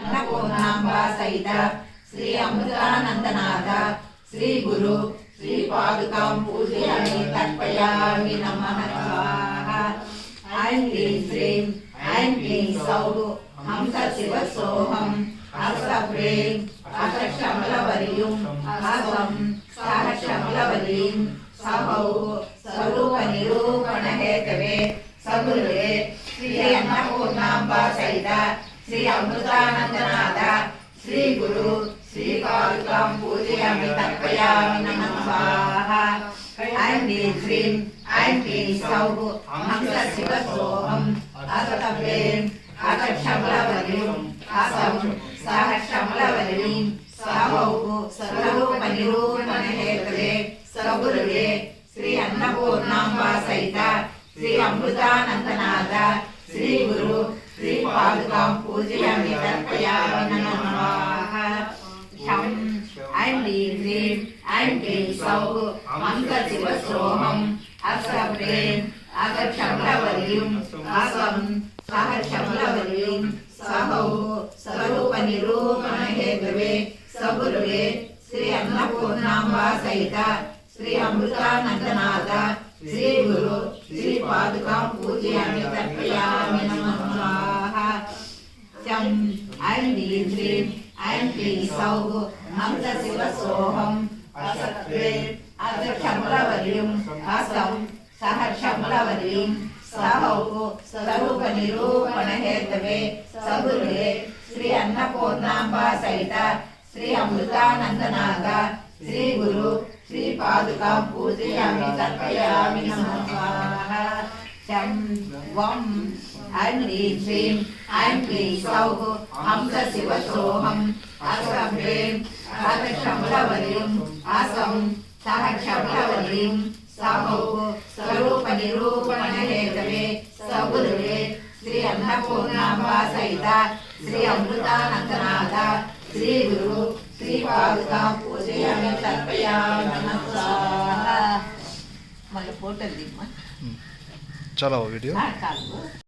अन्नपूर्णाम्बा सहित श्री अमृतानंदनाथ श्री गुरु श्री पादुकां पूजयामि तर्पयामि नमः स्वाहा। ऐं क्लीं श्रीं ऐं क्लीं सौः हंस शिवसोऽहं हस्तप्रें अकशमलवर्युं हसं सहशमलवलीं सहौ स्वरूपनिरूपणहेतवे सगुरुवे श्री अन्नपूर्णाम्बा सहित श्री अमृतानंदनाथ श्री गुरु श्री पादुकां पूजयामि तर्पयामि नमः स्वाहा। ऐं क्लीं श्रीं ऐं क्लीं सौः हंस शिवसोऽहं हस्तप्रें अकशमलवर्युं हसं सहशमलवलीं सहौ स्वरूपनिरूपणहेतवे सगुरुवे श्री अन्नपूर्णाम्बा सहित श्री अमृतानंदनाथ श्री गुरु श्री पादुकां पूजयामि तर्पयामि नमः स्वाहा। ऐं क्लीं श्रीं ऐं क्लीं सौः हंस शिवसोऽहं हस्तप्रें अकशमलवर्युं हसं सहशमलवलीं सहौ स्वरूपनिरूपणहेतवे सगुरुवे श्री अन्नपूर्णाम्बा सहित श्री अमृतानंदनाथ श्री गुरु श्री पादुकां पूजयामि तर्पयामि नमः स्वाहा। ऐं क्लीं श्रीं ऐं क्लीं सौः हंस शिवसोऽहं हस्तप्रें अकशमलवर्युं हसं सहशमलवलीं सहौ स्वरूपनिरूपणहेतवे सगुरुवे श्री अन्नपूर्णाम्बा सहित श्री अमृतानंदनाथ श्री गुरु श्री पादुकां पूजयामि तर्पयामि नमः स्वाहा। वं ऐं क्लीं श्रीं ऐं क्लीं सौः हंस शिवसोऽहं हस्तप्रें अकशमलवर्युं हसं सहशमलवलीं सहौ स्वरूपनिरूपणहेतवे सगुरुवे श्री अन्नपूर्णाम्बा सहित श्री अमृतानंदनाथ श्री गुरु श्री पादुकां पूजयामि तर्पयामि नमः स्वाहा। चलो वीडियो।